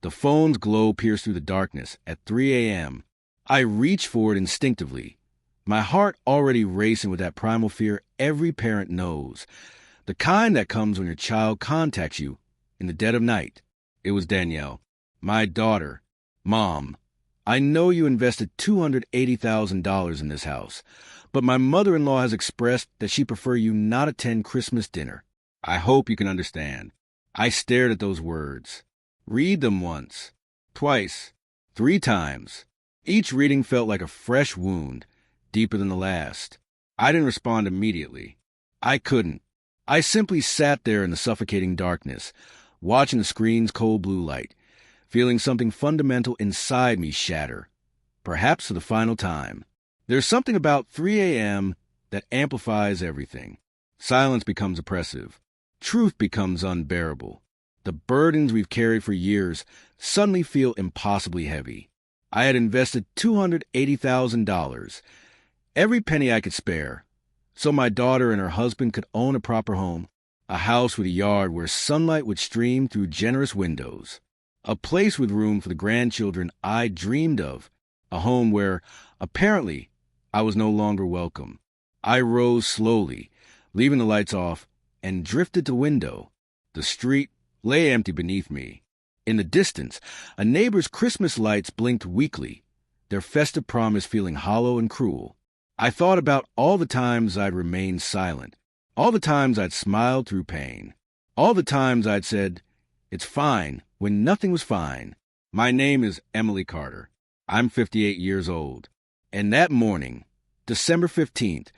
The phone's glow pierced through the darkness at 3 a.m. I reached for it instinctively, my heart already racing with that primal fear every parent knows, the kind that comes when your child contacts you in the dead of night. It was Danielle, my daughter. Mom, I know you invested $280,000 in this house, but my mother-in-law has expressed that she'd prefer you not attend Christmas dinner. I hope you can understand. I stared at those words. Read them once, twice, 3 times. Each reading felt like a fresh wound, deeper than the last. I didn't respond immediately. I couldn't. I simply sat there in the suffocating darkness, watching the screen's cold blue light, feeling something fundamental inside me shatter, perhaps for the final time. There's something about 3 a.m. that amplifies everything. Silence becomes oppressive. Truth becomes unbearable. The burdens we've carried for years suddenly feel impossibly heavy. I had invested $280,000, every penny I could spare, so my daughter and her husband could own a proper home, a house with a yard where sunlight would stream through generous windows, a place with room for the grandchildren I dreamed of, a home where, apparently, I was no longer welcome. I rose slowly, leaving the lights off, and drifted to the window. The street lay empty beneath me. In the distance, a neighbor's Christmas lights blinked weakly, their festive promise feeling hollow and cruel. I thought about all the times I'd remained silent, all the times I'd smiled through pain, all the times I'd said, "It's fine," when nothing was fine. My name is Emily Carter. I'm 58 years old. And that morning, December 15th,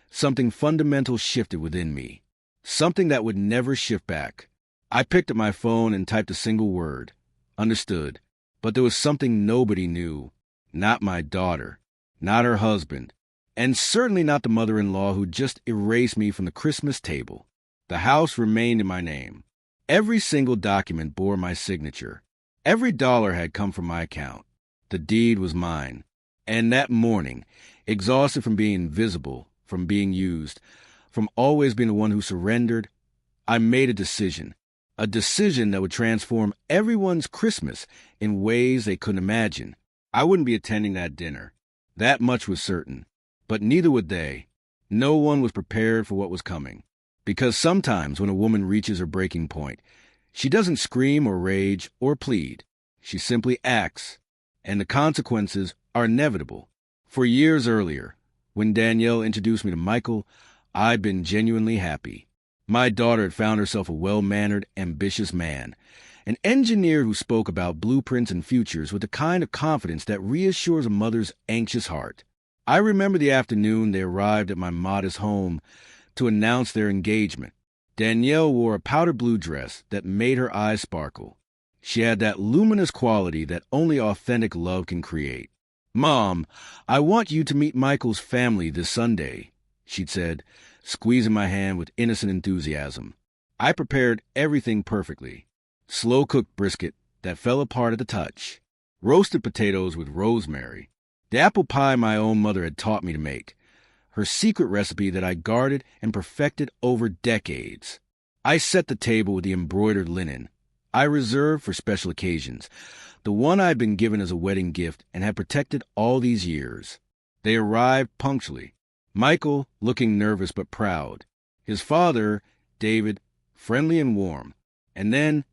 something fundamental shifted within me, something that would never shift back. I picked up my phone and typed a single word. Understood. But there was something nobody knew. Not my daughter. Not her husband. And certainly not the mother-in-law who just erased me from the Christmas table. The house remained in my name. Every single document bore my signature. Every dollar had come from my account. The deed was mine. And that morning, exhausted from being invisible, from being used, from always being the one who surrendered, I made a decision that would transform everyone's Christmas in ways they couldn't imagine. I wouldn't be attending that dinner. That much was certain. But neither would they. No one was prepared for what was coming. Because sometimes when a woman reaches her breaking point, she doesn't scream or rage or plead. She simply acts. And the consequences are inevitable. For years earlier, when Danielle introduced me to Michael, I'd been genuinely happy. My daughter had found herself a well-mannered, ambitious man, an engineer who spoke about blueprints and futures with the kind of confidence that reassures a mother's anxious heart. I remember the afternoon they arrived at my modest home to announce their engagement. Danielle wore a powder blue dress that made her eyes sparkle. She had that luminous quality that only authentic love can create. "Mom, I want you to meet Michael's family this Sunday," she'd said, squeezing my hand with innocent enthusiasm. I prepared everything perfectly. Slow-cooked brisket that fell apart at the touch. Roasted potatoes with rosemary. The apple pie my own mother had taught me to make. Her secret recipe that I guarded and perfected over decades. I set the table with the embroidered linen I reserved for special occasions, the one I had been given as a wedding gift and had protected all these years. They arrived punctually. Michael, looking nervous but proud. His father, David, friendly and warm. And then,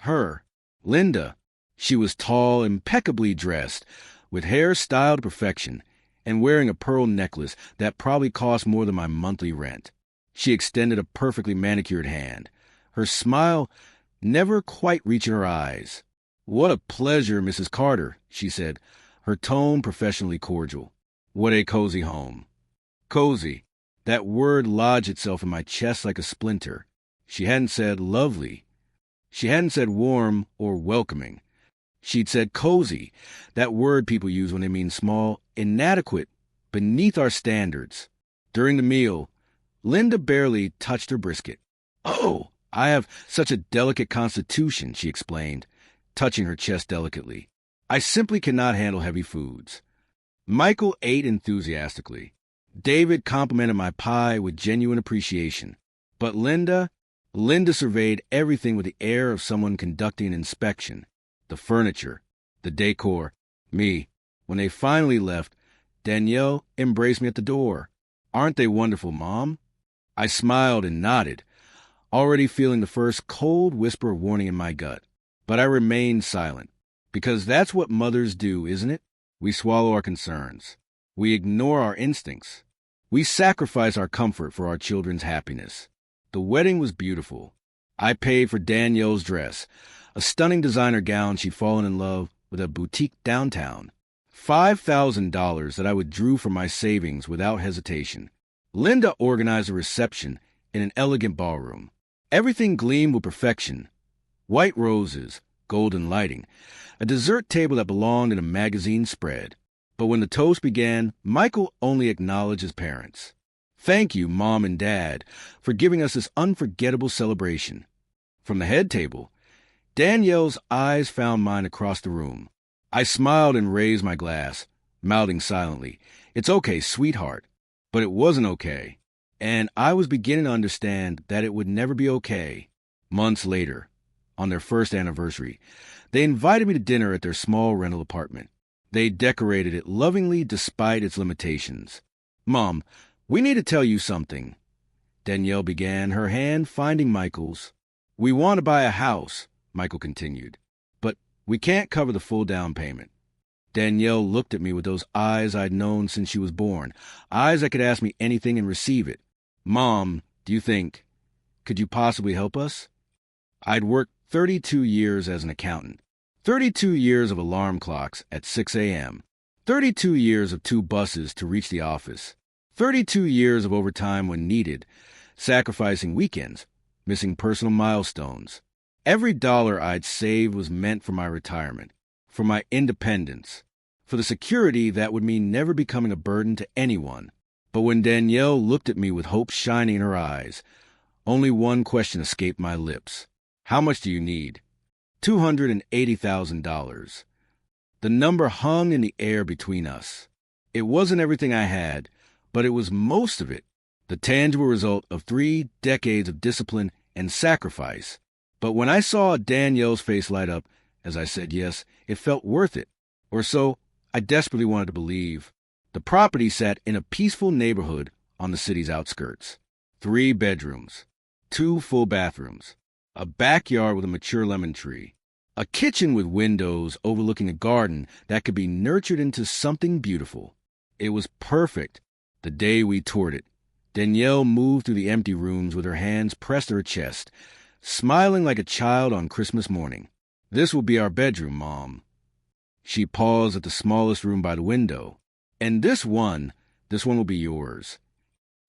her, Linda. She was tall, impeccably dressed, with hair styled to perfection, and wearing a pearl necklace that probably cost more than my monthly rent. She extended a perfectly manicured hand, her smile never quite reaching her eyes. "What a pleasure, Mrs. Carter," she said, her tone professionally cordial. "What a cozy home." Cozy. That word lodged itself in my chest like a splinter. She hadn't said lovely. She hadn't said warm or welcoming. She'd said cozy, that word people use when they mean small, inadequate, beneath our standards. During the meal, Linda barely touched her brisket. "Oh, I have such a delicate constitution," she explained, touching her chest delicately. "I simply cannot handle heavy foods." Michael ate enthusiastically. David complimented my pie with genuine appreciation. But Linda surveyed everything with the air of someone conducting an inspection. the furniture, the decor, me. When they finally left, Danielle embraced me at the door. "Aren't they wonderful, Mom?" I smiled and nodded, already feeling the first cold whisper of warning in my gut. But I remained silent, because that's what mothers do, isn't it? We swallow our concerns. We ignore our instincts. We sacrifice our comfort for our children's happiness. The wedding was beautiful. I paid for Danielle's dress, a stunning designer gown she'd fallen in love with at a boutique downtown. $5,000 that I withdrew from my savings without hesitation. Linda organized a reception in an elegant ballroom. Everything gleamed with perfection. White roses, golden lighting, a dessert table that belonged in a magazine spread. But when the toast began, Michael only acknowledged his parents. "Thank you, Mom and Dad, for giving us this unforgettable celebration." From the head table, Danielle's eyes found mine across the room. I smiled and raised my glass, mouthing silently, "It's okay, sweetheart." But it wasn't okay, and I was beginning to understand that it would never be okay. Months later, on their first anniversary, they invited me to dinner at their small rental apartment. They decorated it lovingly despite its limitations. "Mom, we need to tell you something," Danielle began, her hand finding Michael's. "We want to buy a house," Michael continued, "but we can't cover the full down payment." Danielle looked at me with those eyes I'd known since she was born, eyes that could ask me anything and receive it. "Mom, could you possibly help us?" I'd worked 32 years as an accountant, 32 years of alarm clocks at 6 a.m., 32 years of 2 buses to reach the office, 32 years of overtime when needed, sacrificing weekends, missing personal milestones. Every dollar I'd saved was meant for my retirement, for my independence, for the security that would mean never becoming a burden to anyone. But when Danielle looked at me with hope shining in her eyes, only one question escaped my lips. "How much do you need?" $280,000. The number hung in the air between us. It wasn't everything I had, but it was most of it, the tangible result of 3 decades of discipline and sacrifice. But when I saw Danielle's face light up as I said yes, it felt worth it. Or so I desperately wanted to believe. The property sat in a peaceful neighborhood on the city's outskirts. 3 bedrooms, 2 full bathrooms, a backyard with a mature lemon tree, a kitchen with windows overlooking a garden that could be nurtured into something beautiful. It was perfect the day we toured it. Danielle moved through the empty rooms with her hands pressed to her chest, smiling like a child on Christmas morning. "This will be our bedroom, Mom." She paused at the smallest room by the window. "And this one will be yours."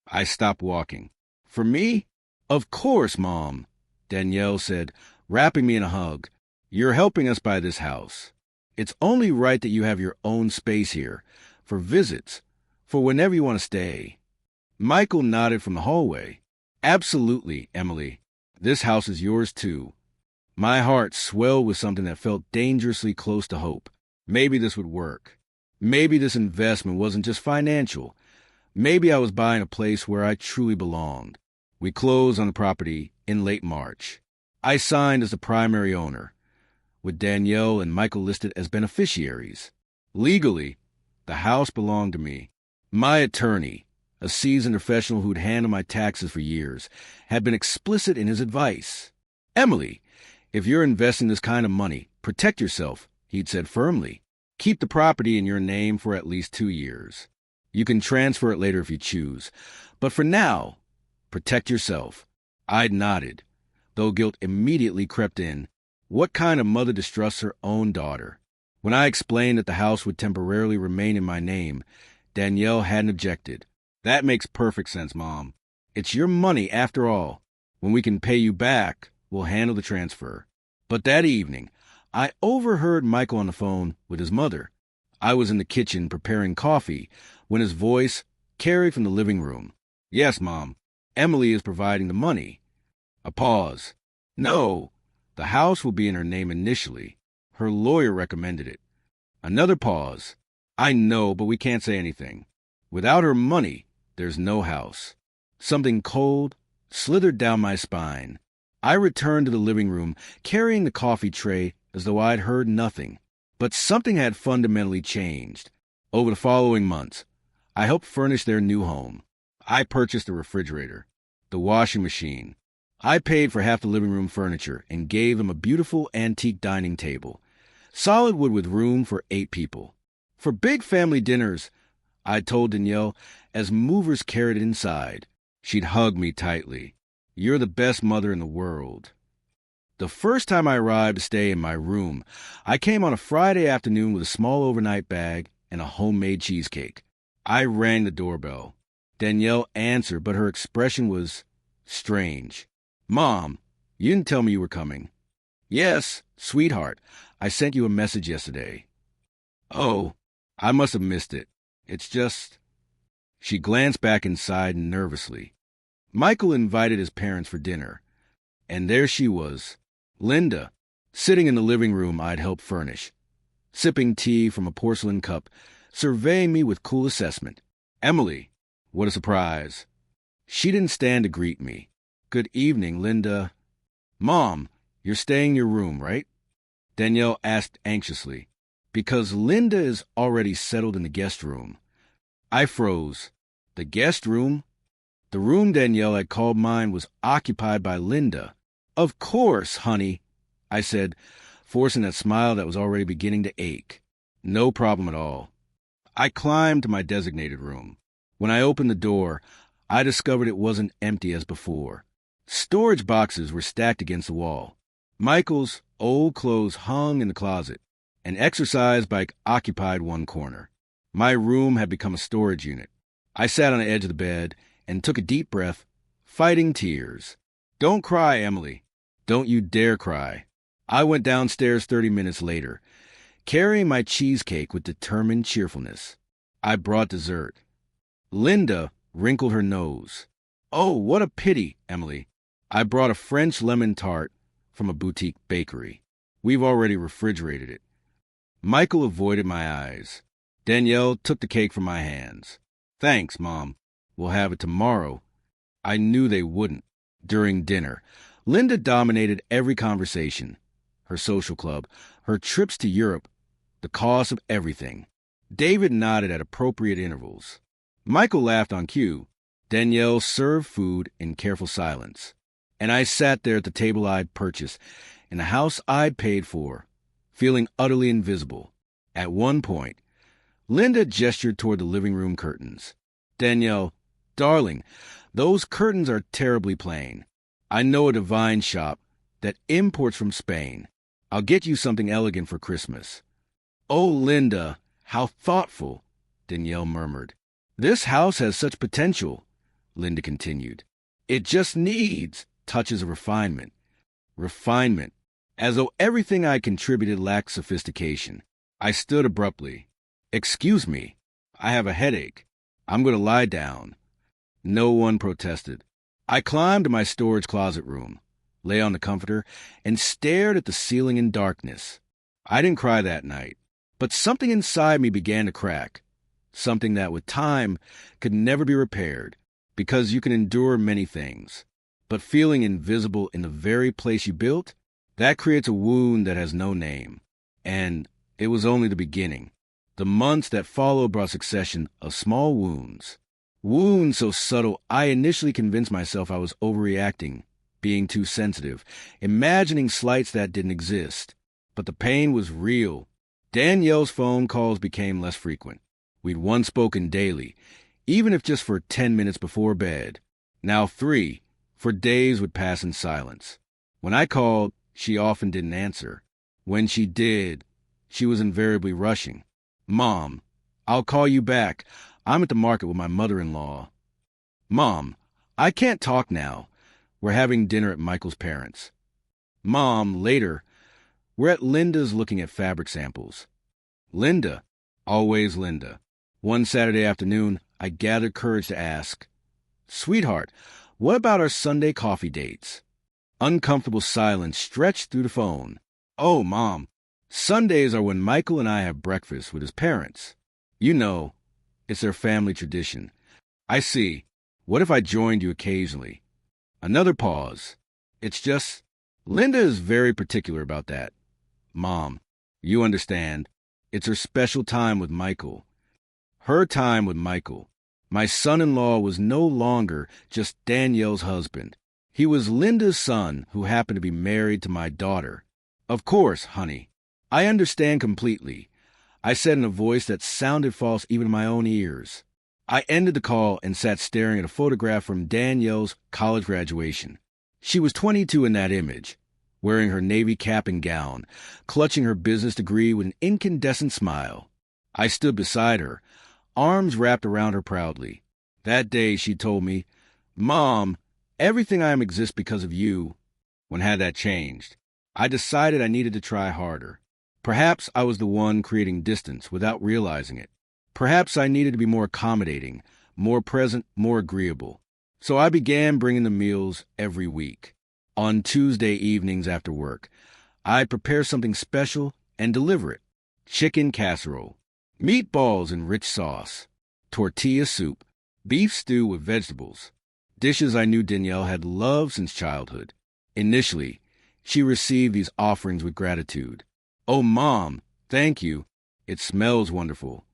I stopped walking. "For me?" "Of course, Mom," Danielle said, wrapping me in a hug. "You're helping us buy this house. It's only right that you have your own space here, for visits, for whenever you want to stay." Michael nodded from the hallway. "Absolutely, Emily. This house is yours too." My heart swelled with something that felt dangerously close to hope. Maybe this would work. Maybe this investment wasn't just financial. Maybe I was buying a place where I truly belonged. We closed on the property in late March. I signed as the primary owner, with Danielle and Michael listed as beneficiaries. Legally, the house belonged to me. My attorney, a seasoned professional who'd handled my taxes for years, had been explicit in his advice. "Emily, if you're investing this kind of money, protect yourself," he'd said firmly. "Keep the property in your name for at least 2 years. You can transfer it later if you choose. But for now, protect yourself." I'd nodded, though guilt immediately crept in. What kind of mother distrusts her own daughter? When I explained that the house would temporarily remain in my name, Danielle hadn't objected. "That makes perfect sense, Mom. It's your money after all. When we can pay you back, we'll handle the transfer." But that evening, I overheard Michael on the phone with his mother. I was in the kitchen preparing coffee when his voice carried from the living room. "Yes, Mom. Emily is providing the money." A pause. "No, the house will be in her name initially. Her lawyer recommended it." Another pause. "I know, but we can't say anything. Without her money, there's no house." Something cold slithered down my spine. I returned to the living room, carrying the coffee tray as though I'd heard nothing. But something had fundamentally changed. Over the following months, I helped furnish their new home. I purchased a refrigerator, the washing machine. I paid for half the living room furniture and gave them a beautiful antique dining table, solid wood with room for 8 people. For big family dinners, I told Danielle, as movers carried it inside. She'd hug me tightly. You're the best mother in the world. The first time I arrived to stay in my room, I came on a Friday afternoon with a small overnight bag and a homemade cheesecake. I rang the doorbell. Danielle answered, but her expression was strange. Mom, you didn't tell me you were coming. Yes, sweetheart, I sent you a message yesterday. Oh, I must have missed it. It's just... She glanced back inside nervously. Michael invited his parents for dinner, and there she was, Linda, sitting in the living room I'd helped furnish, sipping tea from a porcelain cup, surveying me with cool assessment. Emily, what a surprise. She didn't stand to greet me. Good evening, Linda. Mom, you're staying in your room, right? Danielle asked anxiously, because Linda is already settled in the guest room. I froze. The guest room? The room Danielle had called mine was occupied by Linda. Of course, honey, I said, forcing that smile that was already beginning to ache. No problem at all. I climbed to my designated room. When I opened the door, I discovered it wasn't empty as before. Storage boxes were stacked against the wall. Michael's old clothes hung in the closet. An exercise bike occupied one corner. My room had become a storage unit. I sat on the edge of the bed and took a deep breath, fighting tears. Don't cry, Emily. Don't you dare cry. I went downstairs 30 minutes later, carrying my cheesecake with determined cheerfulness. I brought dessert. Linda wrinkled her nose. Oh, what a pity, Emily. I brought a French lemon tart from a boutique bakery. We've already refrigerated it. Michael avoided my eyes. Danielle took the cake from my hands. Thanks, Mom. We'll have it tomorrow. I knew they wouldn't. During dinner, Linda dominated every conversation. Her social club, her trips to Europe, the cost of everything. David nodded at appropriate intervals. Michael laughed on cue. Danielle served food in careful silence. And I sat there at the table I'd purchased, in the house I'd paid for, feeling utterly invisible. At one point, Linda gestured toward the living room curtains. Danielle, darling, those curtains are terribly plain. I know a divine shop that imports from Spain. I'll get you something elegant for Christmas. Oh, Linda, how thoughtful, Danielle murmured. This house has such potential, Linda continued. It just needs touches of refinement. Refinement. As though everything I contributed lacked sophistication. I stood abruptly. Excuse me, I have a headache. I'm going to lie down. No one protested. I climbed to my storage closet room, lay on the comforter, and stared at the ceiling in darkness. I didn't cry that night, but something inside me began to crack. Something that, with time, could never be repaired, because you can endure many things. But feeling invisible in the very place you built, that creates a wound that has no name. And it was only the beginning. The months that followed brought a succession of small wounds. Wounds so subtle I initially convinced myself I was overreacting, being too sensitive, imagining slights that didn't exist. But the pain was real. Danielle's phone calls became less frequent. We'd once spoken daily, even if just for 10 minutes before bed. Now 3, for days would pass in silence. When I called, she often didn't answer. When she did, she was invariably rushing. Mom, I'll call you back. I'm at the market with my mother-in-law. Mom, I can't talk now. We're having dinner at Michael's parents'. Mom, later. We're at Linda's looking at fabric samples. Linda, always Linda. One Saturday afternoon, I gathered courage to ask, Sweetheart, what about our Sunday coffee dates? Uncomfortable silence stretched through the phone. Oh, Mom, Sundays are when Michael and I have breakfast with his parents. You know, it's their family tradition. I see. What if I joined you occasionally? Another pause. It's just, Linda is very particular about that. Mom, you understand. It's her special time with Michael. Her time with Michael. My son-in-law was no longer just Danielle's husband. He was Linda's son who happened to be married to my daughter. Of course, honey. I understand completely, I said in a voice that sounded false even in my own ears. I ended the call and sat staring at a photograph from Danielle's college graduation. She was 22 in that image, wearing her navy cap and gown, clutching her business degree with an incandescent smile. I stood beside her, arms wrapped around her proudly. That day she told me, "Mom, everything I am exists because of you." When had that changed? I decided I needed to try harder. Perhaps I was the one creating distance without realizing it. Perhaps I needed to be more accommodating, more present, more agreeable. So I began bringing the meals every week. On Tuesday evenings after work, I'd prepare something special and deliver it. Chicken casserole, meatballs in rich sauce, tortilla soup, beef stew with vegetables, dishes I knew Danielle had loved since childhood. Initially, she received these offerings with gratitude. "Oh, Mom, thank you. It smells wonderful."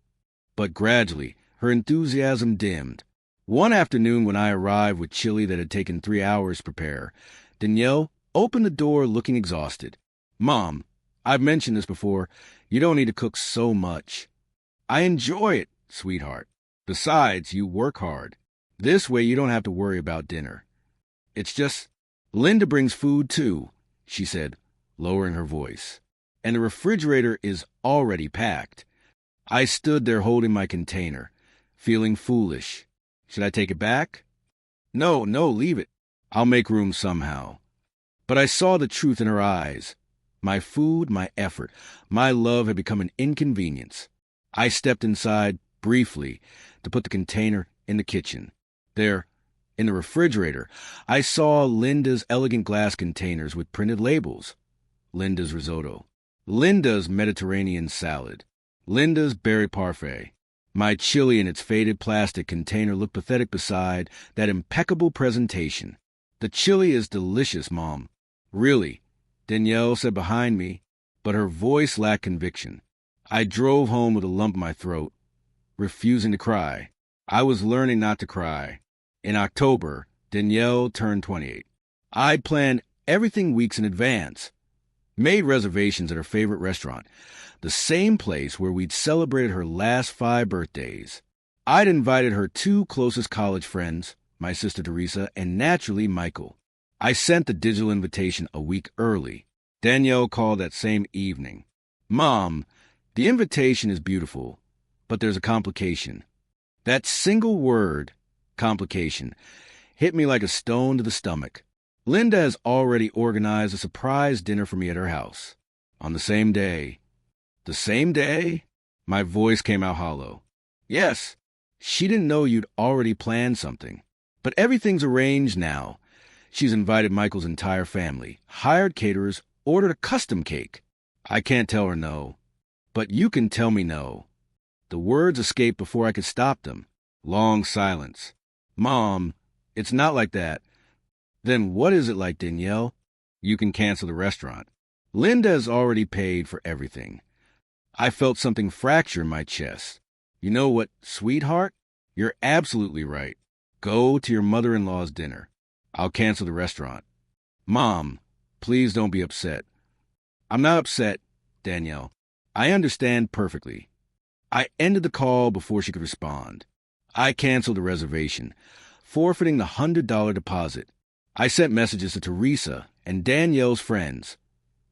But gradually, her enthusiasm dimmed. One afternoon when I arrived with chili that had taken 3 hours to prepare, Danielle opened the door looking exhausted. "Mom, I've mentioned this before. You don't need to cook so much." "I enjoy it, sweetheart. Besides, you work hard. This way you don't have to worry about dinner. It's just, Linda brings food too," she said, lowering her voice. "And the refrigerator is already packed." I stood there holding my container, feeling foolish. Should I take it back? No, leave it. I'll make room somehow. But I saw the truth in her eyes. My food, my effort, my love had become an inconvenience. I stepped inside, briefly, to put the container in the kitchen. There, in the refrigerator, I saw Linda's elegant glass containers with printed labels. Linda's risotto. Linda's Mediterranean salad. Linda's berry parfait. My chili in its faded plastic container looked pathetic beside that impeccable presentation. "The chili is delicious, Mom." "Really?" Danielle said behind me, but her voice lacked conviction. I drove home with a lump in my throat, refusing to cry. I was learning not to cry. In October, Danielle turned 28. I'd planned everything weeks in advance. Made reservations at her favorite restaurant, the same place where we'd celebrated her last 5 birthdays. I'd invited her 2 closest college friends, my sister Teresa and naturally Michael. I sent the digital invitation a week early. Danielle called that same evening. "Mom, the invitation is beautiful, but there's a complication." That single word, complication, hit me like a stone to the stomach. Linda has already organized a surprise dinner for me at her house. On the same day. The same day? My voice came out hollow. Yes, she didn't know you'd already planned something. But everything's arranged now. She's invited Michael's entire family, hired caterers, ordered a custom cake. I can't tell her no. But you can tell me no. The words escaped before I could stop them. Long silence. "Mom, it's not like that." "Then what is it like, Danielle?" "You can cancel the restaurant. Linda has already paid for everything." I felt something fracture in my chest. "You know what, sweetheart? You're absolutely right. Go to your mother-in-law's dinner. I'll cancel the restaurant." "Mom, please don't be upset." "I'm not upset, Danielle. I understand perfectly." I ended the call before she could respond. I canceled the reservation, forfeiting the $100 deposit. I sent messages to Teresa and Danielle's friends.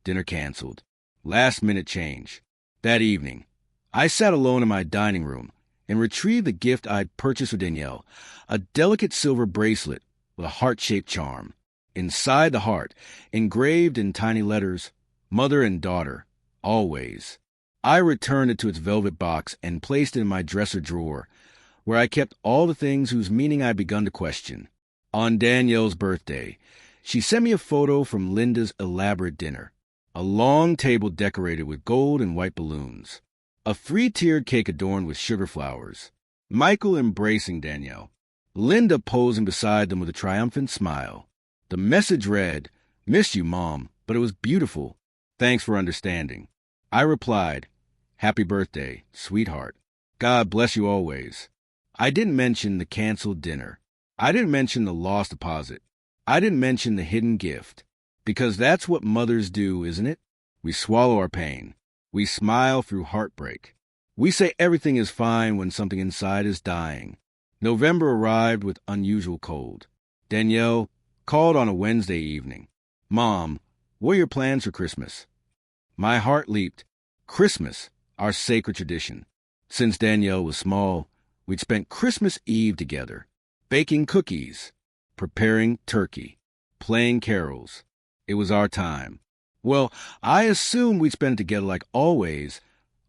Dinner canceled. Last-minute change. That evening, I sat alone in my dining room and retrieved the gift I'd purchased for Danielle, a delicate silver bracelet with a heart-shaped charm. Inside the heart, engraved in tiny letters, "Mother and daughter, always." I returned it to its velvet box and placed it in my dresser drawer, where I kept all the things whose meaning I'd begun to question. On Danielle's birthday, she sent me a photo from Linda's elaborate dinner. A long table decorated with gold and white balloons. A 3-tiered cake adorned with sugar flowers. Michael embracing Danielle. Linda posing beside them with a triumphant smile. The message read, "Miss you, Mom, but it was beautiful. Thanks for understanding. I replied, Happy birthday, sweetheart. God bless you always. I didn't mention the canceled dinner. I didn't mention the lost deposit. I didn't mention the hidden gift. Because that's what mothers do, isn't it? We swallow our pain. We smile through heartbreak. We say everything is fine when something inside is dying. November arrived with unusual cold. Danielle called on a Wednesday evening. Mom, what are your plans for Christmas? My heart leaped. Christmas, our sacred tradition. Since Danielle was small, we'd spent Christmas Eve together, baking cookies, preparing turkey, playing carols. It was our time. Well, I assumed we'd spend it together like always,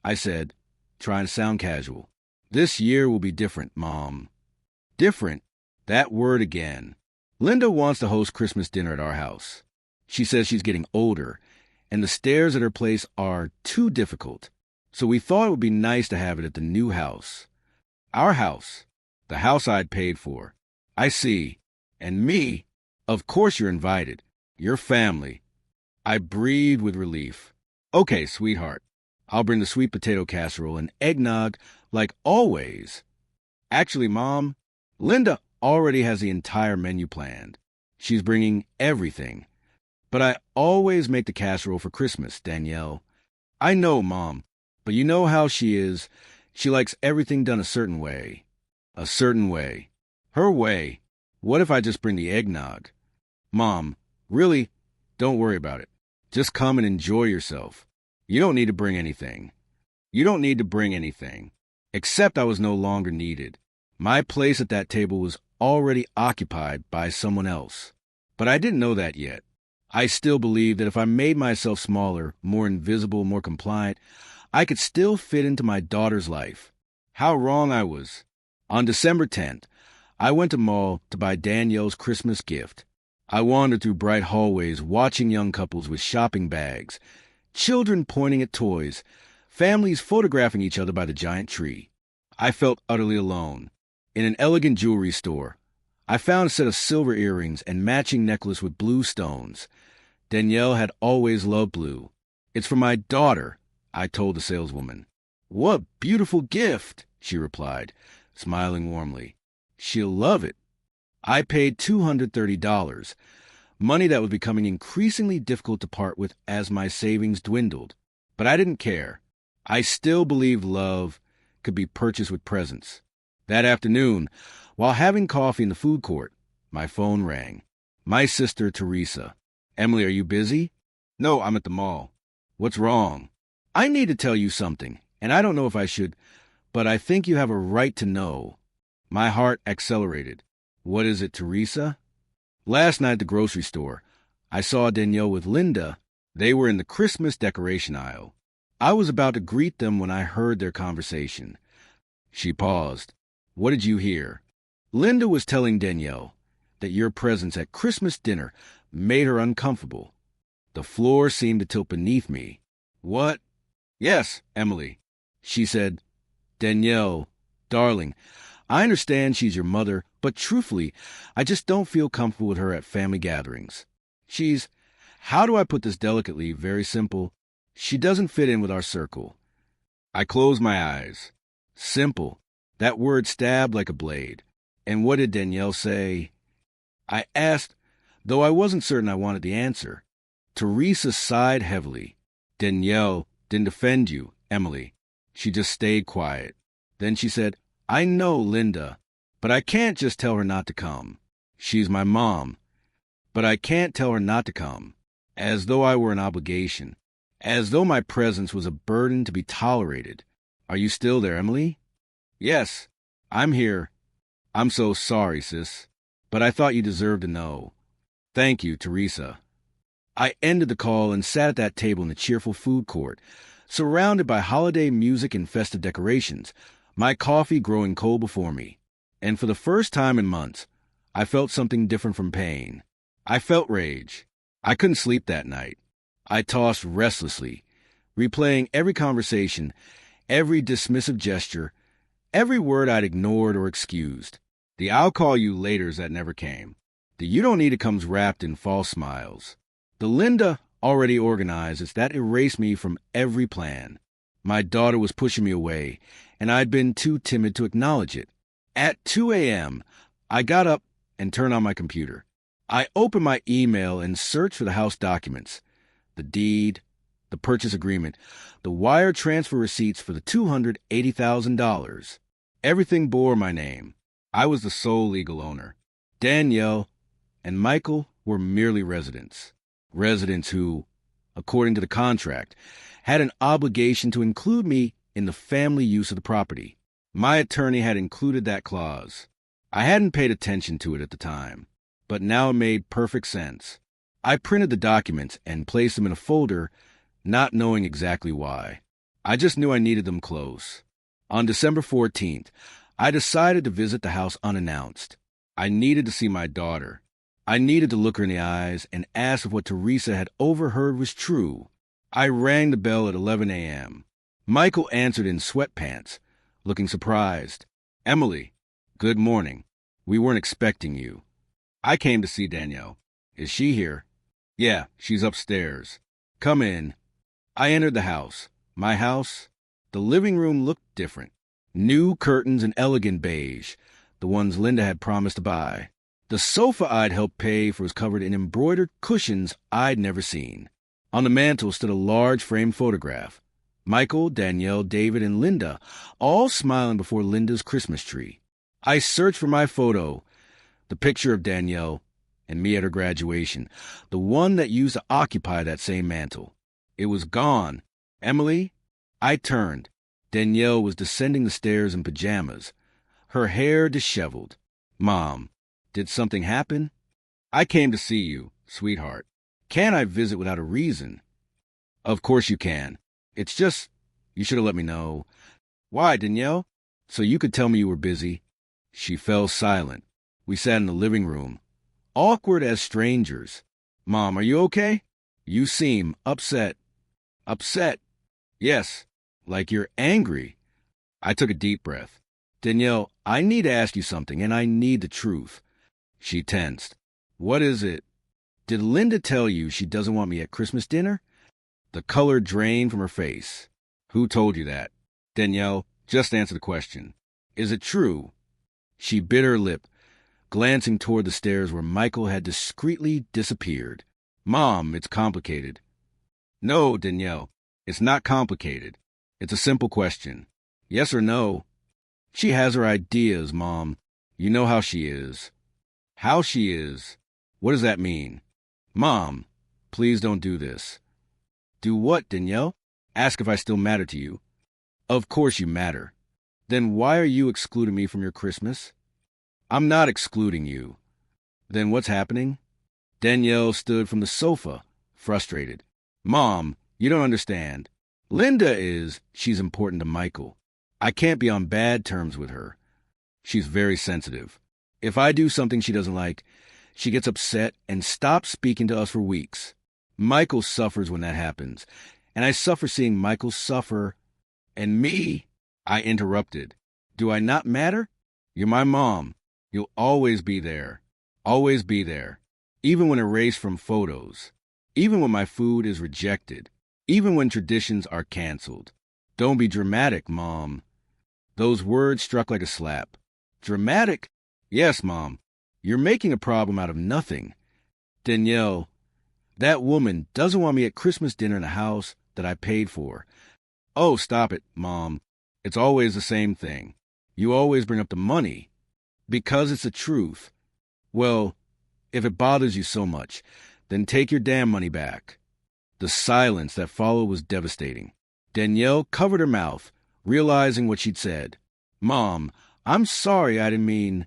I said, trying to sound casual. This year will be different, Mom. Different? That word again. Linda wants to host Christmas dinner at our house. She says she's getting older, and the stairs at her place are too difficult. So we thought it would be nice to have it at the new house. Our house. The house I'd paid for. I see. And me? Of course you're invited. Your family. I breathed with relief. Okay, sweetheart. I'll bring the sweet potato casserole and eggnog like always. Actually, Mom, Linda already has the entire menu planned. She's bringing everything. But I always make the casserole for Christmas, Danielle. I know, Mom, but you know how she is. She likes everything done a certain way. A certain way. Her way. What if I just bring the eggnog? Mom, really, don't worry about it. Just come and enjoy yourself. You don't need to bring anything. You don't need to bring anything. Except I was no longer needed. My place at that table was already occupied by someone else. But I didn't know that yet. I still believed that if I made myself smaller, more invisible, more compliant, I could still fit into my daughter's life. How wrong I was. On December 10th, I went to mall to buy Danielle's Christmas gift. I wandered through bright hallways, watching young couples with shopping bags, children pointing at toys, families photographing each other by the giant tree. I felt utterly alone. In an elegant jewelry store, I found a set of silver earrings and matching necklace with blue stones. Danielle had always loved blue. It's for my daughter, I told the saleswoman. What a beautiful gift, she replied, smiling warmly. She'll love it. I paid $230, money that was becoming increasingly difficult to part with as my savings dwindled. But I didn't care. I still believed love could be purchased with presents. That afternoon, while having coffee in the food court, my phone rang. My sister, Teresa. Emily, are you busy? No, I'm at the mall. What's wrong? I need to tell you something, and I don't know if I should, but I think you have a right to know. My heart accelerated. What is it, Teresa? Last night at the grocery store, I saw Danielle with Linda. They were in the Christmas decoration aisle. I was about to greet them when I heard their conversation. She paused. What did you hear? Linda was telling Danielle that your presence at Christmas dinner made her uncomfortable. The floor seemed to tilt beneath me. What? Yes, Emily. She said, Danielle, darling, I understand she's your mother, but truthfully, I just don't feel comfortable with her at family gatherings. How do I put this delicately, very simple? She doesn't fit in with our circle. I closed my eyes. Simple. That word stabbed like a blade. And what did Danielle say? I asked, though I wasn't certain I wanted the answer. Teresa sighed heavily. Danielle didn't offend you, Emily. She just stayed quiet. Then she said, I know Linda, but I can't just tell her not to come. She's my mom. But I can't tell her not to come, as though I were an obligation, as though my presence was a burden to be tolerated. Are you still there, Emily? Yes, I'm here. I'm so sorry, sis, but I thought you deserved to know. Thank you, Teresa. I ended the call and sat at that table in the cheerful food court, surrounded by holiday music and festive decorations, my coffee growing cold before me. And for the first time in months, I felt something different from pain. I felt rage. I couldn't sleep that night. I tossed restlessly, replaying every conversation, every dismissive gesture, every word I'd ignored or excused. The I'll call you laters that never came. The you don't need it comes wrapped in false smiles. The Linda already organized, it's that erased me from every plan. My daughter was pushing me away, and I'd been too timid to acknowledge it. At 2 a.m., I got up and turned on my computer. I opened my email and searched for the house documents, the deed, the purchase agreement, the wire transfer receipts for the $280,000. Everything bore my name. I was the sole legal owner. Danielle and Michael were merely residents. Residents who, according to the contract, had an obligation to include me in the family use of the property. My attorney had included that clause. I hadn't paid attention to it at the time, but now it made perfect sense. I printed the documents and placed them in a folder, not knowing exactly why. I just knew I needed them close. On December 14th, I decided to visit the house unannounced. I needed to see my daughter. I needed to look her in the eyes and ask if what Teresa had overheard was true. I rang the bell at 11 a.m. Michael answered in sweatpants, looking surprised. "Emily, good morning. We weren't expecting you." "I came to see Danielle." "Is she here?" "Yeah, she's upstairs." "Come in." I entered the house. My house. The living room looked different. New curtains in elegant beige, the ones Linda had promised to buy. The sofa I'd helped pay for was covered in embroidered cushions I'd never seen. On the mantel stood a large framed photograph. Michael, Danielle, David, and Linda, all smiling before Linda's Christmas tree. I searched for my photo, the picture of Danielle and me at her graduation, the one that used to occupy that same mantel. It was gone. "Emily?" I turned. Danielle was descending the stairs in pajamas, her hair disheveled. "Mom, did something happen?" "I came to see you, sweetheart." "Can't I visit without a reason?" "Of course you can. It's just, you should have let me know." "Why, Danielle?" "So you could tell me you were busy." She fell silent. We sat in the living room, awkward as strangers. "Mom, are you okay? You seem upset." "Upset?" "Yes, like you're angry." I took a deep breath. "Danielle, I need to ask you something, and I need the truth." She tensed. "What is it?" "Did Linda tell you she doesn't want me at Christmas dinner?" The color drained from her face. "Who told you that?" "Danielle, just answer the question. Is it true?" She bit her lip, glancing toward the stairs where Michael had discreetly disappeared. "Mom, it's complicated." "No, Danielle, it's not complicated. It's a simple question. Yes or no?" "She has her ideas, Mom. You know how she is." "How she is? What does that mean?" "Mom, please don't do this." "Do what, Danielle?" "Ask if I still matter to you." "Of course you matter." "Then why are you excluding me from your Christmas?" "I'm not excluding you." "Then what's happening?" Danielle stood from the sofa, frustrated. "Mom, you don't understand. Linda she's important to Michael. I can't be on bad terms with her. She's very sensitive. If I do something she doesn't like, she gets upset and stops speaking to us for weeks. Michael suffers when that happens, and I suffer seeing Michael suffer. And me?" I interrupted. "Do I not matter? You're my mom. You'll always be there. Always be there. Even when erased from photos. Even when my food is rejected. Even when traditions are canceled. Don't be dramatic, Mom." Those words struck like a slap. "Dramatic?" "Yes, Mom. You're making a problem out of nothing. Danielle, that woman doesn't want me at Christmas dinner in a house that I paid for." "Oh, stop it, Mom. It's always the same thing. You always bring up the money." "Because it's the truth." "Well, if it bothers you so much, then take your damn money back." The silence that followed was devastating. Danielle covered her mouth, realizing what she'd said. "Mom, I'm sorry, I didn't mean..."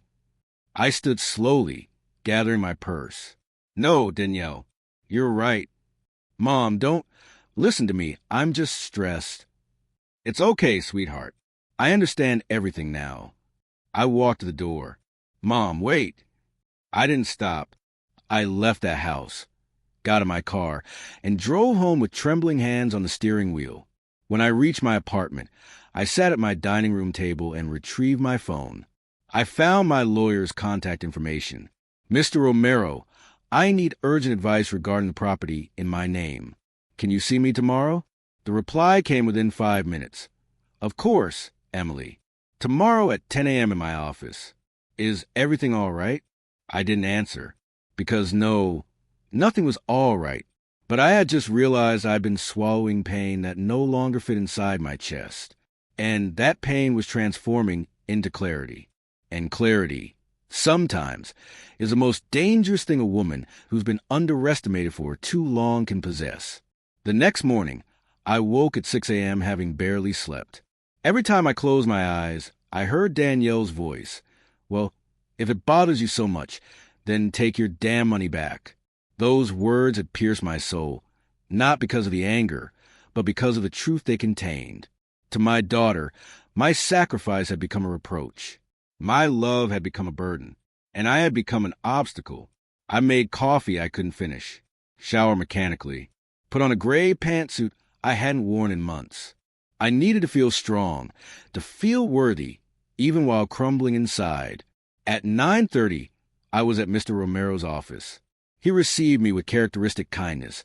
I stood slowly, gathering my purse. "No, Danielle, you're right. Mom, don't... Listen to me. I'm just stressed." "It's okay, sweetheart. I understand everything now." I walked to the door. "Mom, wait." I didn't stop. I left that house, got in my car, and drove home with trembling hands on the steering wheel. When I reached my apartment, I sat at my dining room table and retrieved my phone. I found my lawyer's contact information. "Mr. Romero, I need urgent advice regarding the property in my name. Can you see me tomorrow? The reply came within 5 minutes. Of course, Emily. Tomorrow at 10 a.m. in my office. Is everything all right? I didn't answer, because no, nothing was all right. But I had just realized I'd been swallowing pain that no longer fit inside my chest. And that pain was transforming into clarity. And clarity, sometimes, is the most dangerous thing a woman who's been underestimated for too long can possess. The next morning, I woke at 6 a.m. having barely slept. Every time I closed my eyes, I heard Danielle's voice. Well, if it bothers you so much, then take your damn money back. Those words had pierced my soul, not because of the anger, but because of the truth they contained. To my daughter, my sacrifice had become a reproach. My love had become a burden, and I had become an obstacle. I made coffee I couldn't finish, shower mechanically, put on a gray pantsuit I hadn't worn in months. I needed to feel strong, to feel worthy, even while crumbling inside. At 9:30, I was at Mr. Romero's office. He received me with characteristic kindness,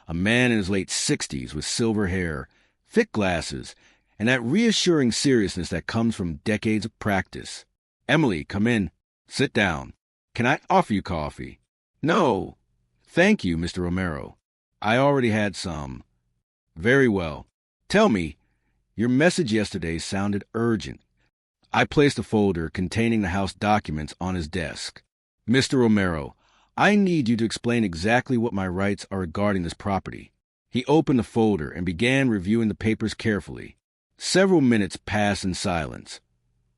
a man in his late 60s with silver hair, thick glasses, and that reassuring seriousness that comes from decades of practice. Emily, come in. Sit down. Can I offer you coffee? No. Thank you, Mr. Romero. I already had some. Very well. Tell me, your message yesterday sounded urgent. I placed a folder containing the house documents on his desk. Mr. Romero, I need you to explain exactly what my rights are regarding this property. He opened the folder and began reviewing the papers carefully. Several minutes passed in silence,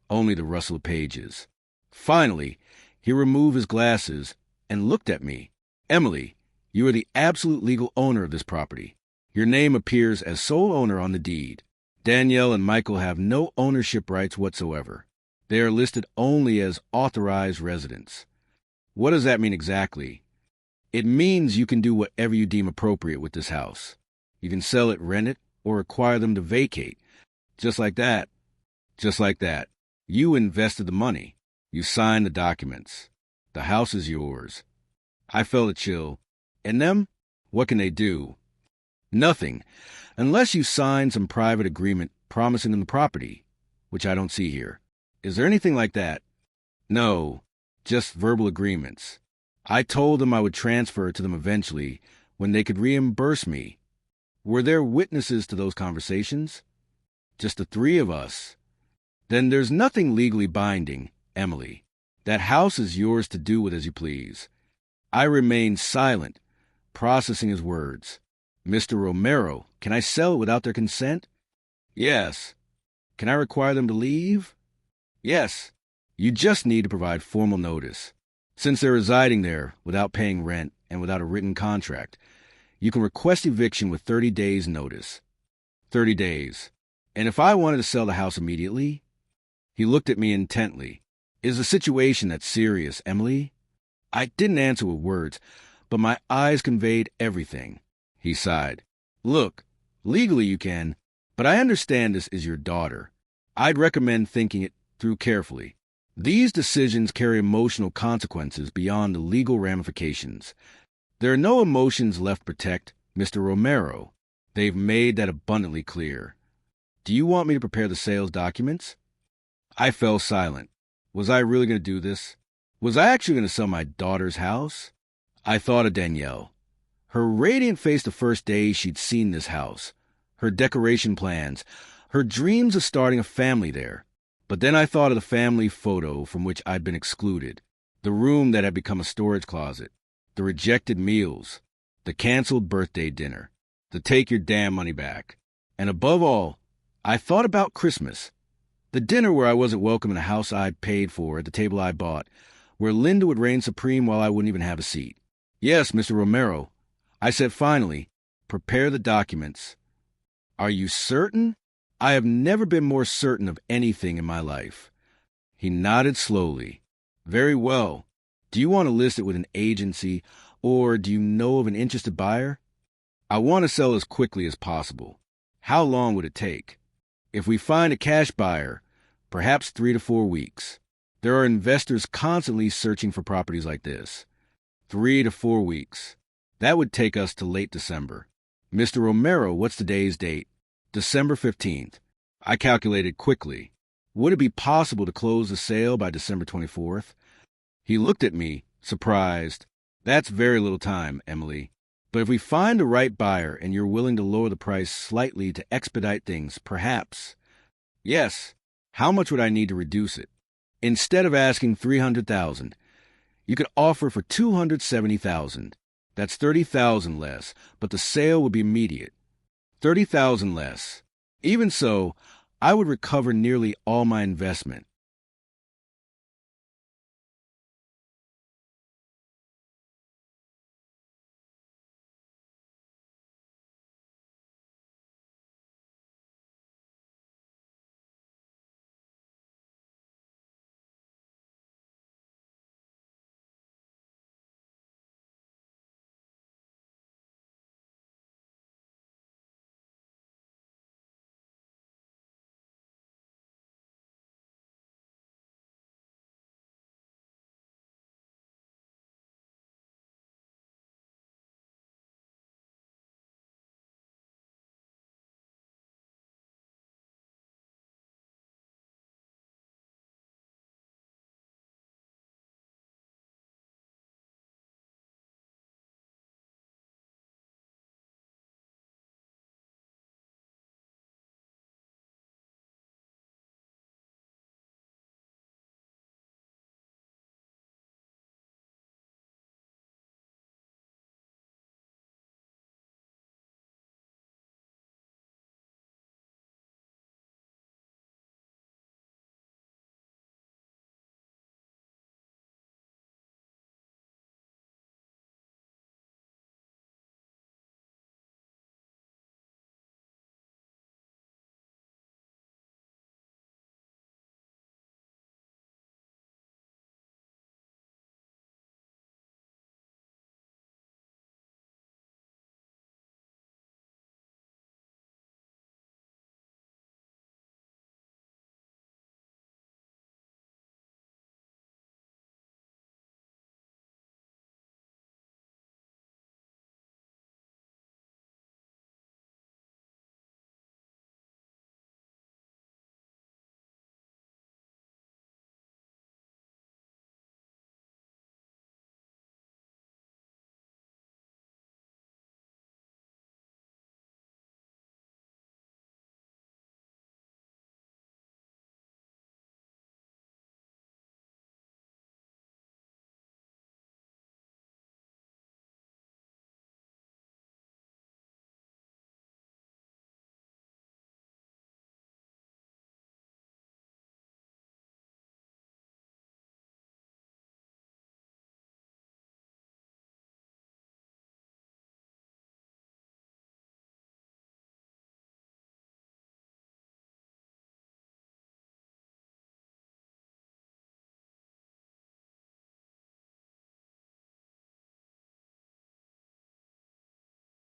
only the rustle of pages. Finally, he removed his glasses and looked at me. Emily, you are the absolute legal owner of this property. Your name appears as sole owner on the deed. Danielle and Michael have no ownership rights whatsoever. They are listed only as authorized residents. What does that mean exactly? It means you can do whatever you deem appropriate with this house. You can sell it, rent it, or require them to vacate. Just like that. Just like that. You invested the money. You signed the documents. The house is yours. I felt a chill. And them? What can they do? Nothing, unless you sign some private agreement promising them the property, which I don't see here. Is there anything like that? No, just verbal agreements. I told them I would transfer it to them eventually when they could reimburse me. Were there witnesses to those conversations? Just the three of us. Then there's nothing legally binding, Emily. That house is yours to do with as you please. I remained silent, processing his words. Mr. Romero, can I sell it without their consent? Yes. Can I require them to leave? Yes. You just need to provide formal notice. Since they're residing there without paying rent and without a written contract, you can request eviction with 30 days' notice. 30 days. And if I wanted to sell the house immediately? He looked at me intently. Is the situation that serious, Emily? I didn't answer with words, but my eyes conveyed everything. He sighed. Look, legally you can, but I understand this is your daughter. I'd recommend thinking it through carefully. These decisions carry emotional consequences beyond the legal ramifications. There are no emotions left to protect Mr. Romero. They've made that abundantly clear. Do you want me to prepare the sales documents? I fell silent. Was I really going to do this? Was I actually going to sell my daughter's house? I thought of Danielle. Her radiant face the first day she'd seen this house, her decoration plans, her dreams of starting a family there. But then I thought of the family photo from which I'd been excluded, the room that had become a storage closet, the rejected meals, the canceled birthday dinner, the take your damn money back. And above all, I thought about Christmas, the dinner where I wasn't welcome in a house I'd paid for at the table I bought, where Linda would reign supreme while I wouldn't even have a seat. Yes, Mr. Romero, I said finally, prepare the documents. Are you certain? I have never been more certain of anything in my life. He nodded slowly. Very well. Do you want to list it with an agency, or do you know of an interested buyer? I want to sell as quickly as possible. How long would it take? If we find a cash buyer, perhaps 3 to 4 weeks. There are investors constantly searching for properties like this. 3 to 4 weeks. That would take us to late December. Mr. Romero, what's today's date? December 15th. I calculated quickly. Would it be possible to close the sale by December 24th? He looked at me, surprised. That's very little time, Emily. But if we find the right buyer and you're willing to lower the price slightly to expedite things, perhaps. Yes. How much would I need to reduce it? Instead of asking $300,000, you could offer for $270,000. That's $30,000 less, but the sale would be immediate. $30,000 less. Even so, I would recover nearly all my investment.